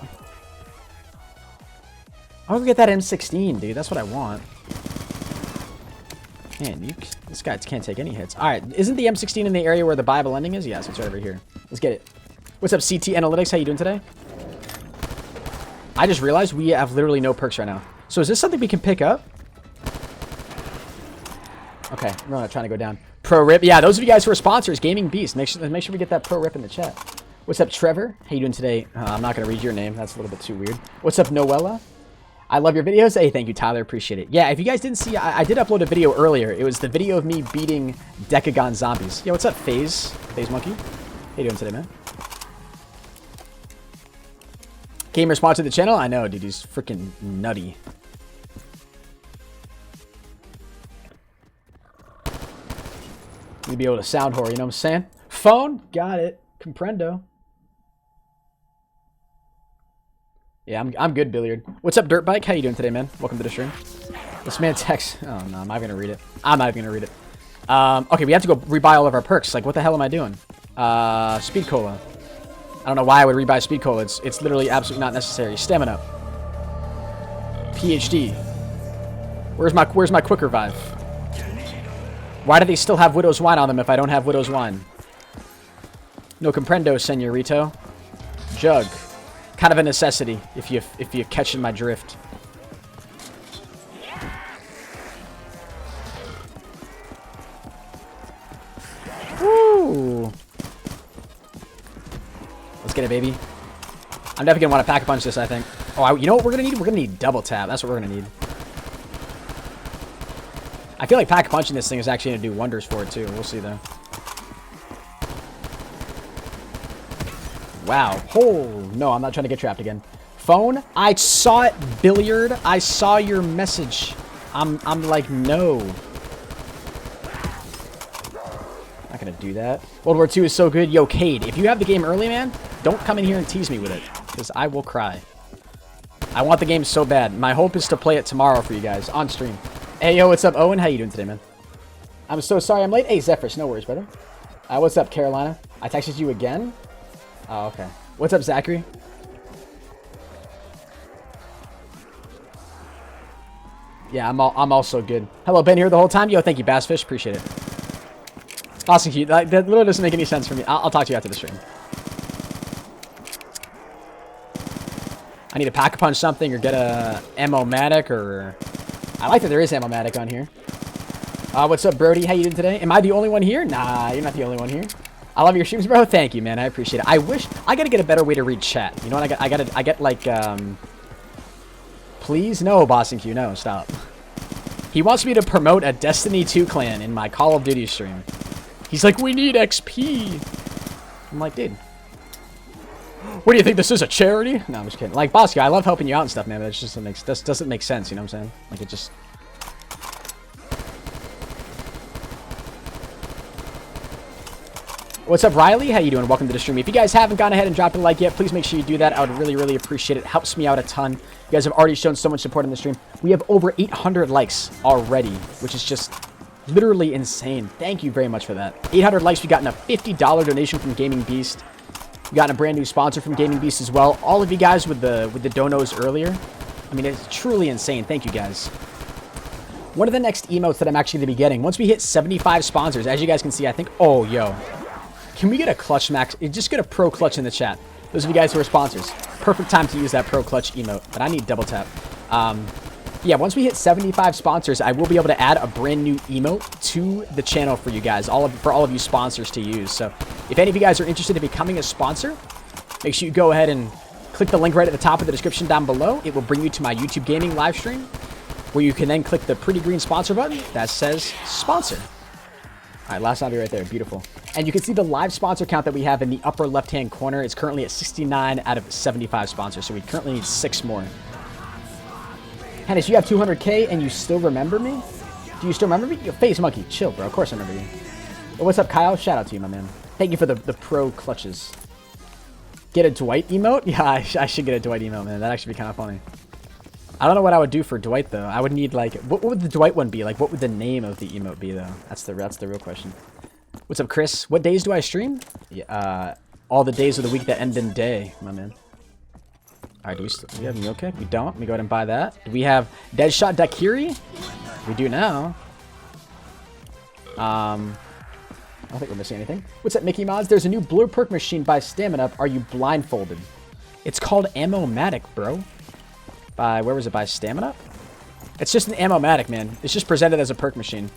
gonna get that M16, dude. That's what I want. Man, this guy can't take any hits. Alright, isn't the M16 in the area where the Bible ending is? Yes, it's right over here. Let's get it. What's up, CT Analytics? How you doing today? I just realized we have literally no perks right now. So is this something we can pick up? Okay, we're not trying to go down. proRIP. Yeah, those of you guys who are sponsors, Gaming Beast, make sure we get that proRIP in the chat. What's up, Trevor? How you doing today? I'm not going to read your name. That's a little bit too weird. What's up, Noella? I love your videos. Hey, thank you, Tyler. Appreciate it. Yeah, if you guys didn't see, I did upload a video earlier. It was the video of me beating Decagon zombies. Yo, what's up, FaZe? FaZe Monkey? How you doing today, man? Gamer sponsored the channel? I know, dude. He's freaking nutty. You'd be able to sound whore, you know what I'm saying? Phone? Got it. Comprendo. Yeah, I'm good, Billiard. What's up, Dirt Bike? How you doing today, man? Welcome to the stream. This man texts... Oh, no, I'm not going to read it. I'm not even going to read it. Okay, we have to go rebuy all of our perks. Like, what the hell am I doing? Speed Cola. I don't know why I would rebuy Speed Cola. It's literally absolutely not necessary. Stamina. PhD. Where's my Quick Revive? Why do they still have Widow's Wine on them if I don't have Widow's Wine? No comprendo, senorito. Jug. kind of a necessity if you're catching my drift. Woo! Let's get it, baby. I'm definitely gonna want to pack a punch this, I think. Oh, you know what we're gonna need? We're gonna need double tap. That's what we're gonna need. I feel like pack a punching this thing is actually gonna do wonders for it too. We'll see though. Wow. Oh no, I'm not trying to get trapped again. Phone? I saw it, Billiard. I saw your message. I'm like, no. Not gonna do that. World War II is so good. Yo, Cade, if you have the game early, man, don't come in here and tease me with it, because I will cry. I want the game so bad. My hope is to play it tomorrow for you guys on stream. Hey, yo, what's up, Owen? How you doing today, man? I'm so sorry I'm late. Hey, Zephyrus, no worries, brother. What's up, Carolina? I texted you again? Oh, okay. What's up, Zachary? Yeah, I'm also good. Hello, been here the whole time? Yo, thank you, Bassfish. Appreciate it. Awesome, cute. That literally doesn't make any sense for me. I'll talk to you after the stream. I need to pack a punch something or get a ammo-matic or... I like that there is ammo-matic on here. What's up, Brody? How you doing today? Am I the only one here? Nah, you're not the only one here. I love your streams, bro. Thank you, man. I appreciate it. I wish... I gotta get a better way to read chat. You know what? I get like, Please? No, Boston Q. No, stop. He wants me to promote a Destiny 2 clan in my Call of Duty stream. He's like, we need XP. I'm like, dude. What do you think? This is a charity? No, I'm just kidding. Like, Bosky, I love helping you out and stuff, man, but it just doesn't make sense, you know what I'm saying? Like, it just... What's up, Riley? How you doing? Welcome to the stream. If you guys haven't gone ahead and dropped a like yet, please make sure you do that. I would really, really appreciate it. It helps me out a ton. You guys have already shown so much support in the stream. We have over 800 likes already, which is just literally insane. Thank you very much for that. 800 likes. We've gotten a $50 donation from Gaming Beast. We got a brand new sponsor from Gaming Beast as well. All of you guys with the donos earlier. I mean, it's truly insane. Thank you guys. One of the next emotes that I'm actually going to be getting, once we hit 75 sponsors, as you guys can see, I think... Oh, yo. Can we get a clutch max? Just get a proClutch in the chat. Those of you guys who are sponsors. Perfect time to use that proClutch emote. But I need double tap. Yeah, once we hit 75 sponsors, I will be able to add a brand new emote to the channel for you guys, for all of you sponsors to use. So if any of you guys are interested in becoming a sponsor, make sure you go ahead and click the link right at the top of the description down below. It will bring you to my YouTube gaming live stream, where you can then click the pretty green sponsor button that says sponsor. All right, last zombie right there. Beautiful. And you can see the live sponsor count that we have in the upper left-hand corner. It's currently at 69 out of 75 sponsors, so we currently need 6 more. Hennis, you have 200K and you still remember me? Do you still remember me? Yo, Face Monkey, chill, bro. Of course I remember you. Yo, what's up, Kyle? Shout out to you, my man. Thank you for the proClutches. Get a Dwight emote? Yeah, I should get a Dwight emote, man. That'd actually be kind of funny. I don't know what I would do for Dwight, though. I would need, like... What would the Dwight one be? Like, what would the name of the emote be, though? That's the real question. What's up, Chris? What days do I stream? Yeah, all the days of the week that end in day, my man. Alright, do we have meal kit? We don't. Let me go ahead and buy that. Do we have Deadshot Dakiri? We do now. I don't think we're missing anything. What's up, Mickey Mods? There's a new blue perk machine by Stamina Up. Are you blindfolded? It's called Ammo-matic, bro. Where was it? By Stamina Up? It's just an Ammo-matic, man. It's just presented as a perk machine.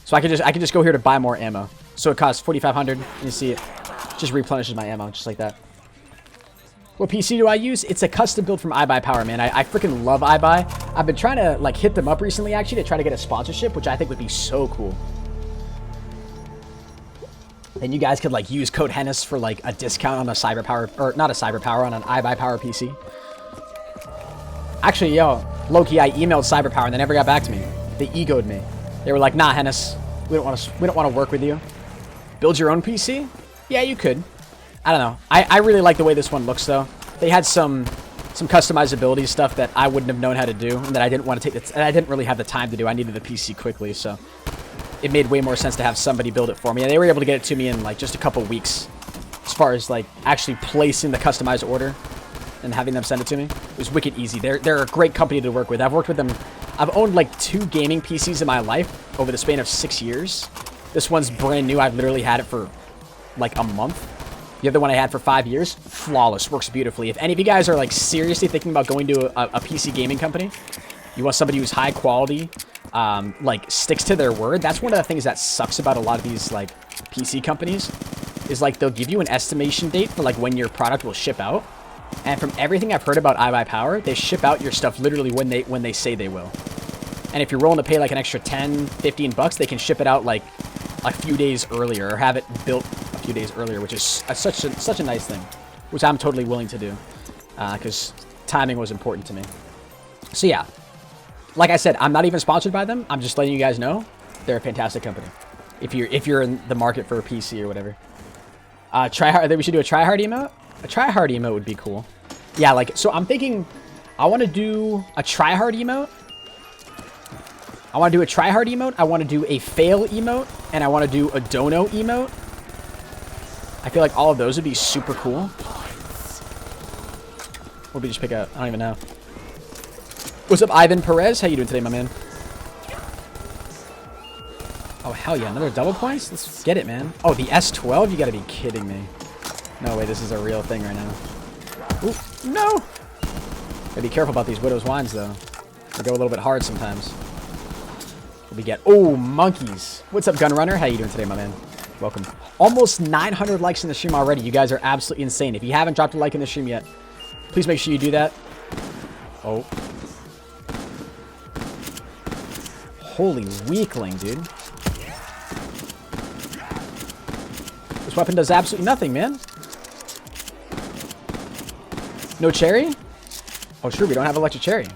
So I can just go here to buy more ammo. So it costs 4,500. You see it just replenishes my ammo, just like that. What PC do I use? It's a custom build from iBuyPower, man. I freaking love iBuy. I've been trying to like hit them up recently, actually, to try to get a sponsorship, which I think would be so cool. And you guys could like use code HENIS for like a discount on a CyberPower, or not a CyberPower, on an iBuyPower PC. Actually, yo, low-key, I emailed CyberPower and they never got back to me. They egoed me. They were like, nah, Hennis, we don't want to work with you. Build your own PC? Yeah, you could. I don't know. I really like the way this one looks, though. They had some customizability stuff that I wouldn't have known how to do, and that I didn't want to take. And I didn't really have the time to do. I needed the PC quickly, so it made way more sense to have somebody build it for me. And they were able to get it to me in like just a couple weeks, as far as like actually placing the customized order and having them send it to me. It was wicked easy. They're a great company to work with. I've worked with them. I've owned like 2 gaming PCs in my life over the span of 6 years. This one's brand new. I've literally had it for like a month. The other one I had for 5 years, flawless, works beautifully. If any of you guys are like seriously thinking about going to a PC gaming company, you want somebody who's high quality, like sticks to their word. That's one of the things that sucks about a lot of these like PC companies, is like they'll give you an estimation date for like when your product will ship out. And from everything I've heard about iBuyPower, they ship out your stuff literally when they say they will. And if you're willing to pay like an extra 10, 15 bucks, they can ship it out like a few days earlier, or have it built a few days earlier, which is such a nice thing, which I'm totally willing to do, because timing was important to me. So yeah, like I said, I'm not even sponsored by them. I'm just letting you guys know they're a fantastic company. If you're in the market for a PC or whatever, try hard. I think we should do a try hard emote. A try hard emote would be cool. Yeah, like so. I'm thinking I want to do a try hard emote. I want to do a try hard emote. I want to do a fail emote, and I want to do a dono emote. I feel like all of those would be super cool. What did we just pick up? I don't even know. What's up, Ivan Perez? How you doing today, my man? Oh, hell yeah. Another double points? Let's get it, man. Oh, the S12? You gotta be kidding me. No way, this is a real thing right now. Ooh, no! Gotta be careful about these Widow's Wines, though. They go a little bit hard sometimes. What we get? Oh, monkeys. What's up, Gunrunner? How you doing today, my man? Welcome. Almost 900 likes in the stream already. You guys are absolutely insane. If you haven't dropped a like in the stream yet, please make sure you do that. Oh. Holy weakling, dude. This weapon does absolutely nothing, man. No cherry? Oh, sure, we don't have electric cherry.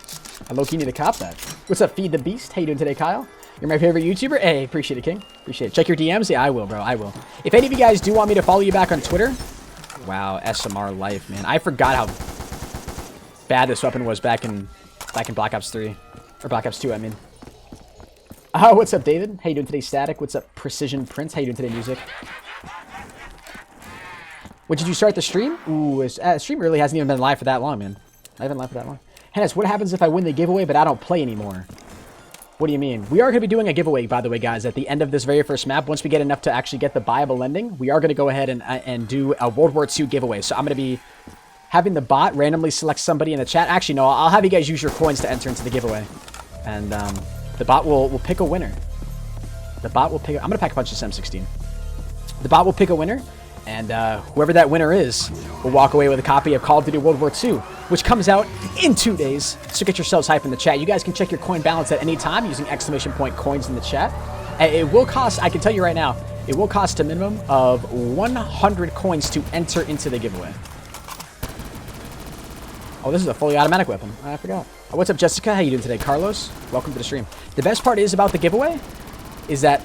I low-key need to cop that. What's up, Feed the Beast? How you doing today, Kyle? You're my favorite YouTuber? Hey, appreciate it, King. Appreciate it. Check your DMs? Yeah, I will, bro. I will. If any of you guys do want me to follow you back on Twitter... Wow, SMR life, man. I forgot how bad this weapon was back in Black Ops 3. Or Black Ops 2, I mean. Oh, what's up, David? How you doing today, Static? What's up, Precision Prince? How you doing today, Music? When did you start the stream? Ooh, stream really hasn't even been live for that long, man. I haven't been live for that long. Hennis, what happens if I win the giveaway but I don't play anymore? What do you mean? We are going to be doing a giveaway, by the way, guys, at the end of this very first map. Once we get enough to actually get the buyable ending, we are going to go ahead and do a World War II giveaway. So I'm going to be having the bot randomly select somebody in the chat. Actually, no, I'll have you guys use your coins to enter into the giveaway. And the bot will pick a winner. The bot will pick... I'm going to pack a punch this M16. The bot will pick a winner. And whoever that winner is will walk away with a copy of Call of Duty World War II, which comes out in 2 days. So get yourselves hype in the chat. You guys can check your coin balance at any time using ! Coins in the chat. It will cost, I can tell you right now, it will cost a minimum of 100 coins to enter into the giveaway. Oh, this is a fully automatic weapon. I forgot. What's up, Jessica? How you doing today? Carlos, welcome to the stream. The best part is about the giveaway is that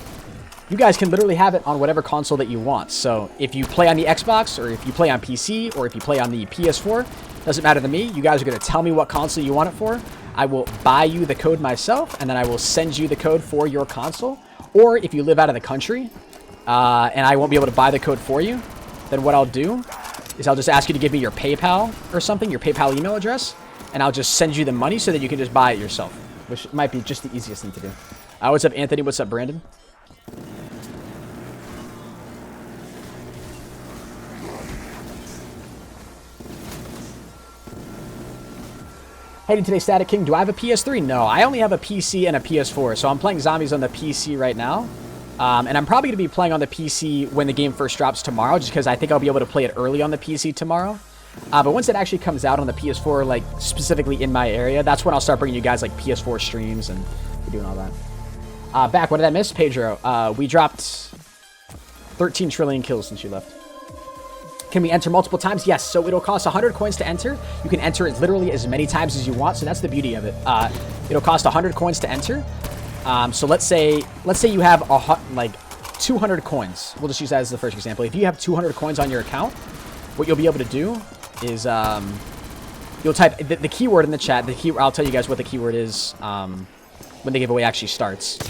you guys can literally have it on whatever console that you want. So if you play on the Xbox, or if you play on PC, or if you play on the PS4, doesn't matter to me. You guys are going to tell me what console you want it for. I will buy you the code myself, and then I will send you the code for your console. Or if you live out of the country, and I won't be able to buy the code for you, then what I'll do is I'll just ask you to give me your PayPal or something, your PayPal email address, and I'll just send you the money so that you can just buy it yourself, which might be just the easiest thing to do. What's up, Anthony? What's up, Brandon? Hey, today, Static King. Do I have a PS3? No, I only have a PC and a PS4, so I'm playing zombies on the PC right now. And I'm probably going to be playing on the PC when the game first drops tomorrow, just because I think I'll be able to play it early on the PC tomorrow. But once it actually comes out on the PS4, like, specifically in my area, that's when I'll start bringing you guys, like, PS4 streams and doing all that. Back, what did I miss? Pedro, we dropped 13 trillion kills since you left. Can we enter multiple times? Yes, so it'll cost 100 coins to enter. You can enter it literally as many times as you want, so that's the beauty of it. It'll cost 100 coins to enter. So let's say you have like 200 coins. We'll just use that as the first example. If you have 200 coins on your account, what you'll be able to do is you'll type the keyword in the chat. I'll tell you guys what the keyword is when the giveaway actually starts.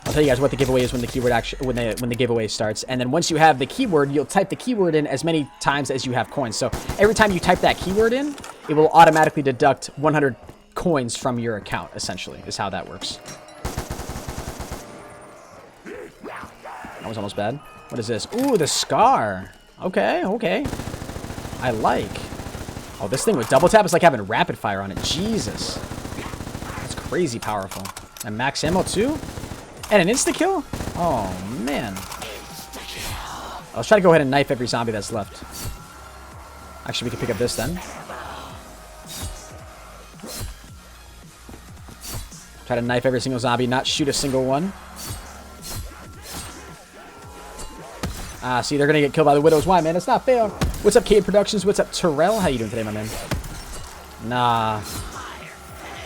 I'll tell you guys what the giveaway is when the keyword when the giveaway starts. And then once you have the keyword, you'll type the keyword in as many times as you have coins. So every time you type that keyword in, it will automatically deduct 100 coins from your account, essentially, is how that works. That was almost bad. What is this? Ooh, the Scar. Okay, okay. I like. Oh, this thing with double tap is like having rapid fire on it. Jesus. That's crazy powerful. And max ammo too? And an insta-kill? Oh, man. Let's try to go ahead and knife every zombie that's left. Actually, we can pick up this then. Try to knife every single zombie, not shoot a single one. Ah, see, they're gonna get killed by the Widow's Wine, man. It's not fair. What's up, Cade Productions? What's up, Terrell? How you doing today, my man? Nah.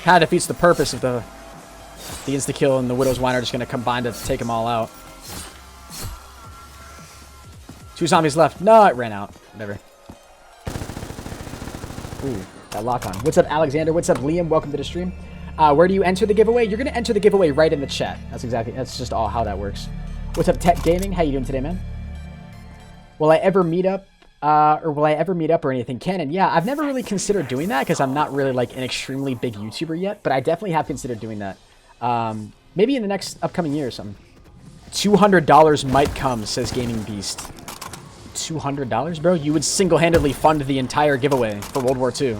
Kind of defeats the purpose of the insta-kill and the Widow's Wine are just gonna combine to take them all out. 2 zombies left. No, it ran out. Whatever. Ooh, that lock on. What's up, Alexander? What's up, Liam? Welcome to the stream. Where do you enter the giveaway? You're going to enter the giveaway right in the chat. That's just all how that works. What's up, Tech Gaming? How you doing today, man? Will I ever meet up or anything? Canon, yeah, I've never really considered doing that because I'm not really like an extremely big YouTuber yet, but I definitely have considered doing that. Maybe in the next upcoming year or something. $200 might come, says Gaming Beast. $200, bro? You would single-handedly fund the entire giveaway for World War II.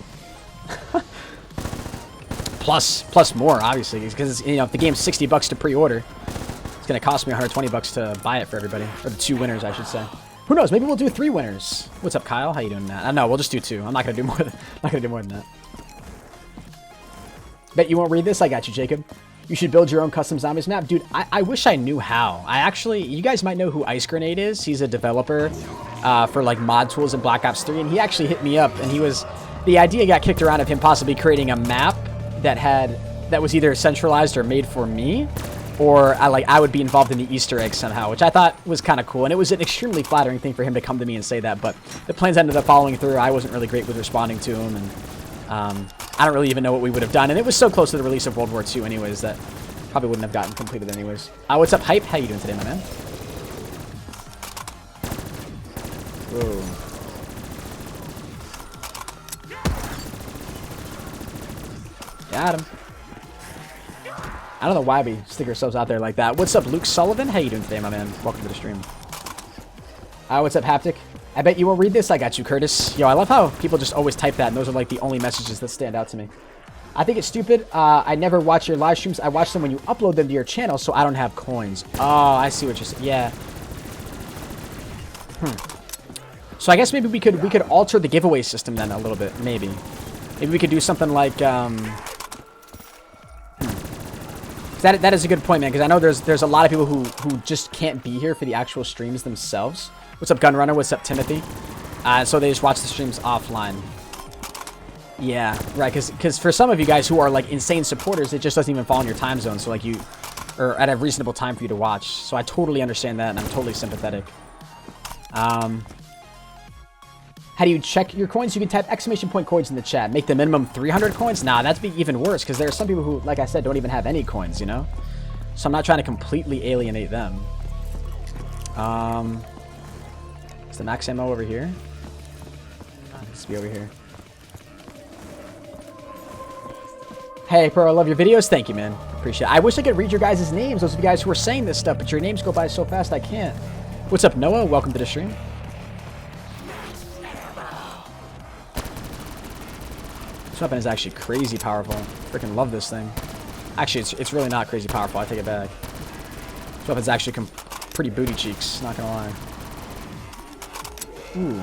plus more, obviously, because you know if the game's $60 to pre-order, it's gonna cost me $120 to buy it for everybody, or the 2 winners, I should say. Who knows? Maybe we'll do 3 winners. What's up, Kyle? How you doing, Matt? No, we'll just do 2. I'm not gonna do more than that. Bet you won't read this. I got you, Jacob. You should build your own custom zombies map, dude. I wish I knew how. You guys might know who Ice Grenade is. He's a developer for like mod tools in Black Ops 3, and he actually hit me up, and the idea got kicked around of him possibly creating a map that was either centralized or made for me, or I would be involved in the Easter egg somehow, which I thought was kind of cool, and it was an extremely flattering thing for him to come to me and say that, but the plans ended up following through. I wasn't really great with responding to him, and I don't really even know what we would have done, and it was so close to the release of World War II anyways that probably wouldn't have gotten completed anyways. What's up, Hype? How you doing today, my man? Whoa. Got him. I don't know why we stick ourselves out there like that. What's up, Luke Sullivan? How you doing today, my man? Welcome to the stream. What's up, Haptic? I bet you won't read this. I got you, Curtis. Yo, I love how people just always type that, and those are like the only messages that stand out to me. I think it's stupid. I never watch your live streams. I watch them when you upload them to your channel, so I don't have coins. Oh, I see what you're saying. Yeah. So I guess maybe we could alter the giveaway system then a little bit. Maybe we could do something like That is a good point, man, because I know there's a lot of people who just can't be here for the actual streams themselves. What's up, Gunrunner? What's up, Timothy? So they just watch the streams offline. Yeah, right, because for some of you guys who are like insane supporters, it just doesn't even fall in your time zone, so like or at a reasonable time for you to watch. So I totally understand that, and I'm totally sympathetic. How do you check your coins? You can type !! coins in the chat. Make the minimum 300 coins? Nah, that'd be even worse, because there are some people who, like I said, don't even have any coins, you know? So I'm not trying to completely alienate them. Is the max ammo over here? It needs to be over here. Hey, Pro, I love your videos. Thank you, man. Appreciate it. I wish I could read your guys' names, those of you guys who are saying this stuff, but your names go by so fast I can't. What's up, Noah? Welcome to the stream. This weapon is actually crazy powerful. Freaking love this thing. Actually, it's really not crazy powerful. I take it back. This weapon's actually pretty booty cheeks, not gonna lie. Ooh.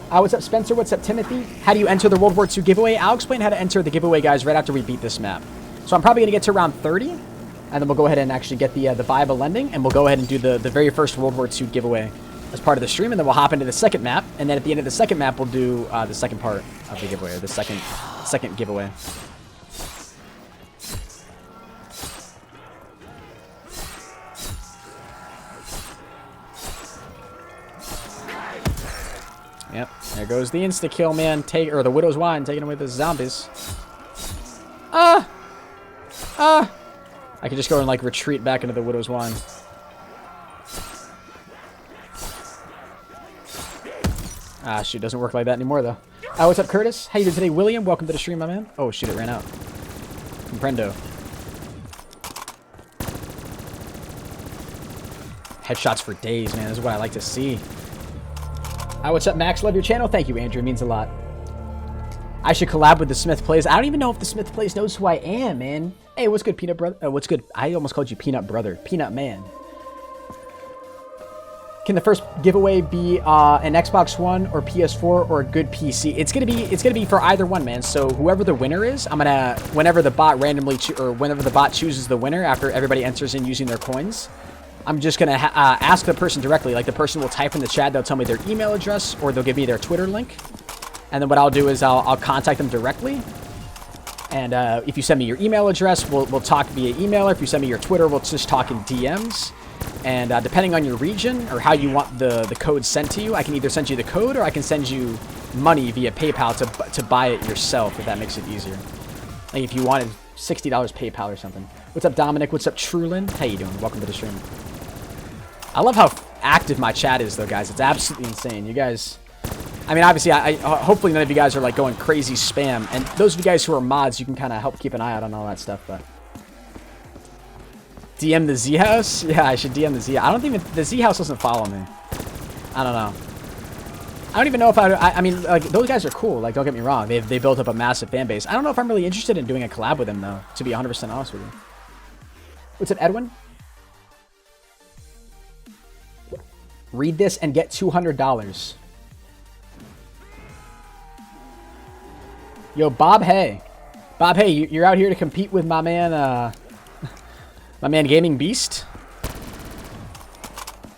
What's up, Spencer? What's up, Timothy? How do you enter the World War II giveaway? I'll explain how to enter the giveaway, guys, right after we beat this map. So I'm probably gonna get to around 30, and then we'll go ahead and actually get the viable lending, and we'll go ahead and do the very first World War II giveaway as part of the stream, and then we'll hop into the second map, and then at the end of the second map, we'll do the second part of the giveaway, or the second giveaway. Yep, there goes the insta-kill, man. Or the Widow's Wine, taking away the zombies. I could just go and, like, retreat back into the Widow's Wine. Shoot, doesn't work like that anymore, though. What's up, Curtis? How you doing today, William? Welcome to the stream, my man. Oh, shoot, it ran out. Comprendo. Headshots for days, man. This is what I like to see. Hi, what's up, Max? Love your channel. Thank you, Andrew. It means a lot. I should collab with the Smith Plays. I don't even know if the Smith Plays knows who I am, man. Hey, what's good, Peanut Brother? What's good? I almost called you Peanut Brother. Peanut Man. Can the first giveaway be an Xbox One or PS4 or a good PC? It's gonna be for either one, man. So whoever the winner is, I'm gonna whenever the bot chooses the winner after everybody enters in using their coins, I'm just gonna ask the person directly. Like the person will type in the chat, they'll tell me their email address or they'll give me their Twitter link, and then what I'll do is I'll contact them directly. And if you send me your email address, we'll talk via email. Or if you send me your Twitter, we'll just talk in DMs. And depending on your region or how you want the code sent to you, I can either send you the code or I can send you money via PayPal to buy it yourself, if that makes it easier. Like if you wanted $60 PayPal or something. What's up, Dominic? What's up, Trulin? How you doing? Welcome to the stream. I love how active my chat is, though, guys. It's absolutely insane. You guys... I mean, obviously, hopefully none of you guys are, like, going crazy spam. And those of you guys who are mods, you can kind of help keep an eye out on all that stuff, but... DM the Z House? Yeah, I should DM the Z. I don't think the Z House doesn't follow me. I don't know. I don't even know if I mean, like, those guys are cool. Like, don't get me wrong. They built up a massive fan base. I don't know if I'm really interested in doing a collab with them, though, to be 100% honest with you. What's up, Edwin? Read this and get $200. Yo, Bob Hay. Bob Hay, you're out here to compete with my man, my man Gaming Beast?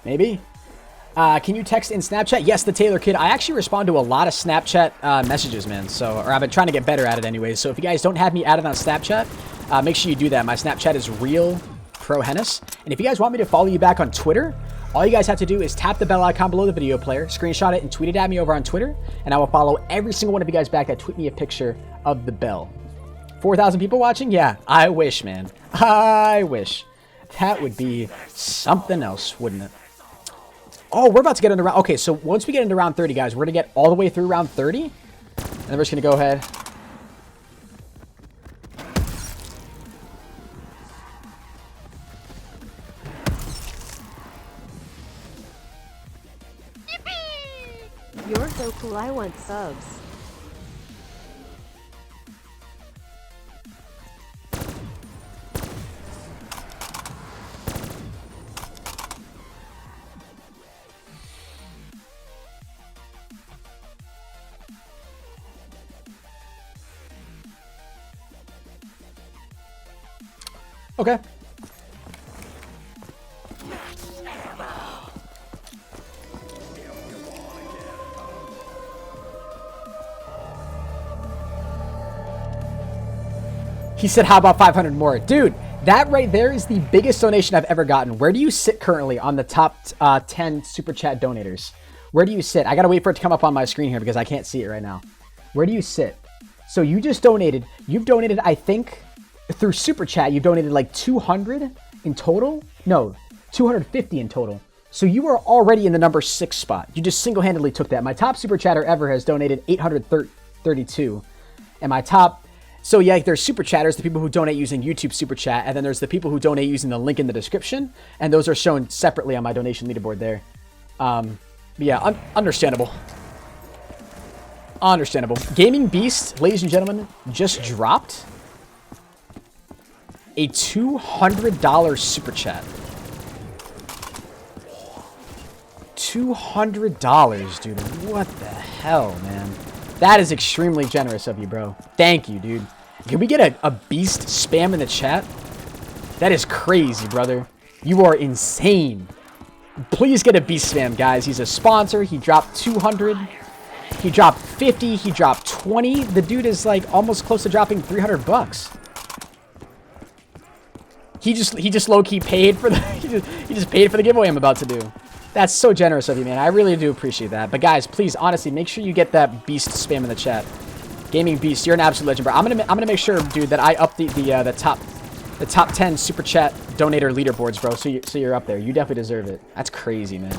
Maybe? Can you text in Snapchat? Yes, the Taylor Kid. I actually respond to a lot of Snapchat messages, man. So, or I've been trying to get better at it anyways. So if you guys don't have me added on Snapchat, make sure you do that. My Snapchat is real_ProHype. And if you guys want me to follow you back on Twitter, all you guys have to do is tap the bell icon below the video player, screenshot it, and tweet it at me over on Twitter. And I will follow every single one of you guys back that tweet me a picture of the bell. 4,000 people watching? Yeah, I wish, man. I wish. That would be something else, wouldn't it? Oh, we're about to get into round... Okay, so once we get into round 30, guys, we're going to get all the way through round 30. And then we're just going to go ahead. You're so cool, I want subs. Okay. He said, how about 500 more? Dude, that right there is the biggest donation I've ever gotten. Where do you sit currently on the top 10 Super Chat donators? Where do you sit? I gotta wait for it to come up on my screen here because I can't see it right now. Where do you sit? So you just donated. You've donated, I think, through Super Chat, you've donated like 200 in total? No, 250 in total. So you are already in the number 6 spot. You just single-handedly took that. My top Super Chatter ever has donated 832. And my top... So yeah, there's Super Chatters, the people who donate using YouTube Super Chat, and then there's the people who donate using the link in the description, and those are shown separately on my donation leaderboard there. Yeah, understandable. Understandable. Gaming Beast, ladies and gentlemen, just dropped a $200 Super Chat. $200, dude. What the hell, man? That is extremely generous of you, bro. Thank you, dude. Can we get a beast spam in the chat? That is crazy, brother. You are insane. Please get a beast spam, guys. He's a sponsor. He dropped 200. He dropped 50. He dropped 20. The dude is like almost close to dropping 300 bucks. He just low-key paid for the he just paid for the giveaway I'm about to do. That's so generous of you, man. I really do appreciate that. But guys, please, honestly, make sure you get that beast spam in the chat. Gaming Beast, you're an absolute legend, bro. I'm gonna make sure, dude, that I update the top 10 Super Chat donator leaderboards, bro. So you're up there. You definitely deserve it. That's crazy, man.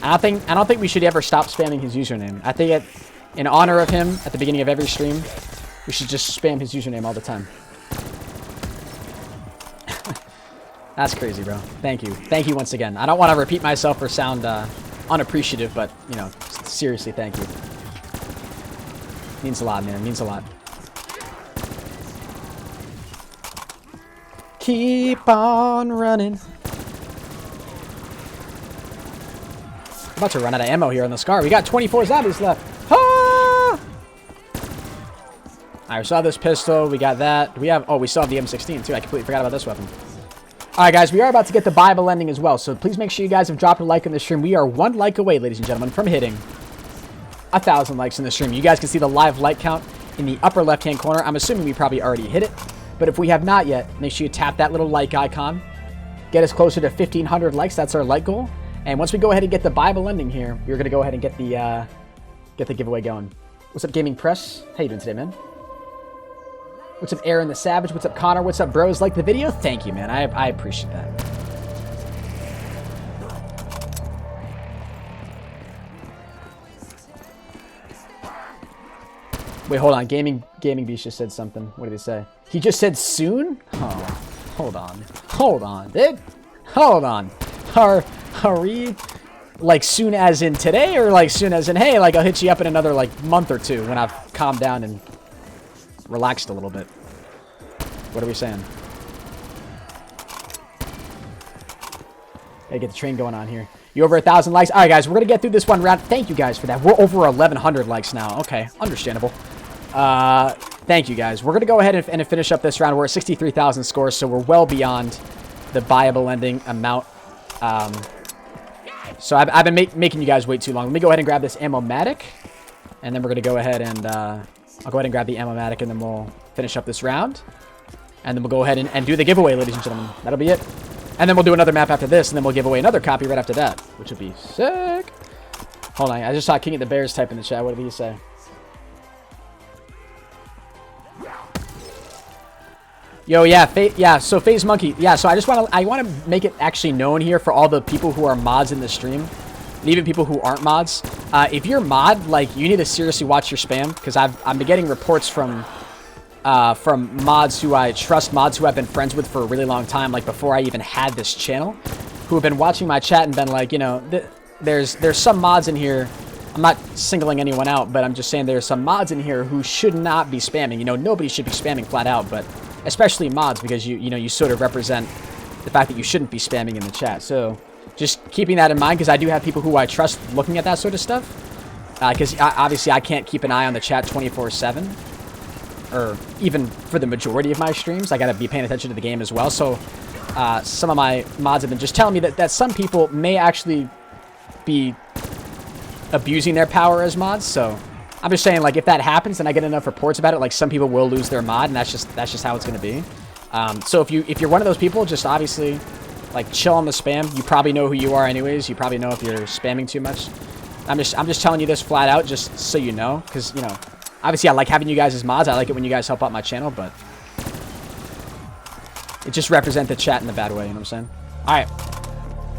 I don't think we should ever stop spamming his username. I think in honor of him, at the beginning of every stream, we should just spam his username all the time. That's crazy, bro. Thank you. Thank you once again. I don't want to repeat myself or sound unappreciative, but, you know, seriously, thank you. Means a lot, man. Means a lot. Keep on running. I'm about to run out of ammo here on the Scar. We got 24 zombies left. Ah! Alright, we still have this pistol. We got that. We have... Oh, we still have the M16, too. I completely forgot about this weapon. Alright, guys. We are about to get the Bible ending as well. So please make sure you guys have dropped a like on the stream. We are 1 like away, ladies and gentlemen, from hitting 1,000 likes in the stream. You guys can see the live like count in the upper left-hand corner. I'm assuming we probably already hit it. But if we have not yet, make sure you tap that little like icon. Get us closer to 1,500 likes. That's our like goal. And once we go ahead and get the Bible ending here, we're going to go ahead and get the giveaway going. What's up, Gaming Press? How you doing today, man? What's up, Aaron the Savage? What's up, Connor? What's up, bros? Like the video? Thank you, man. I appreciate that. Wait, hold on. Gaming Beast just said something. What did he say? He just said soon? Oh, hold on. Hold on, dude. Hold on. Are we like soon as in today, or like soon as in, hey, like I'll hit you up in another like month or two when I've calmed down and relaxed a little bit? What are we saying? Gotta get the train going on here. You over 1,000 likes? All right, guys, we're gonna get through this one round. Thank you guys for that. We're over 1,100 likes now. Okay, understandable. Thank you guys. We're gonna go ahead and finish up this round. We're at 63,000 scores, so we're well beyond the Bible ending amount. So I've been making you guys wait too long. Let me go ahead and grab this Ammo-matic, and then we're gonna go ahead and I'll go ahead and grab the Ammo-matic, and then we'll finish up this round, and then we'll go ahead and do the giveaway, ladies and gentlemen. That'll be it. And then we'll do another map after this, and then we'll give away another copy right after that, which would be sick. Hold on, I just saw King of the Bears type in the chat. What did he say? Yo, yeah, so FaZe Monkey. Yeah, so I want to make it actually known here for all the people who are mods in the stream, and even people who aren't mods. If you're mod, like, you need to seriously watch your spam, because I've been getting reports from mods who I trust, mods who I've been friends with for a really long time, like before I even had this channel, who have been watching my chat and been like, you know, there's some mods in here. I'm not singling anyone out, but I'm just saying there's some mods in here who should not be spamming. You know, nobody should be spamming flat out, but especially mods, because you sort of represent the fact that you shouldn't be spamming in the chat. So just keeping that in mind, because I do have people who I trust looking at that sort of stuff, because obviously I can't keep an eye on the chat 24/7, or even for the majority of my streams. I gotta be paying attention to the game as well. So some of my mods have been just telling me that some people may actually be abusing their power as mods. So I'm just saying, like, if that happens and I get enough reports about it, like, some people will lose their mod, and that's just how it's gonna be. So if you're one of those people, just obviously, like, chill on the spam. You probably know who you are anyways. You probably know if you're spamming too much. I'm just telling you this flat out, just so you know, because, you know, obviously I like having you guys as mods. I like it when you guys help out my channel, but it just represents the chat in a bad way, you know what I'm saying? All right.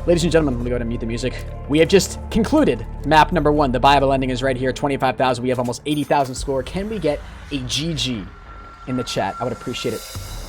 Ladies and gentlemen, let me go ahead and mute the music. We have just concluded map number 1. The Bible ending is right here, 25,000. We have almost 80,000 score. Can we get a GG in the chat? I would appreciate it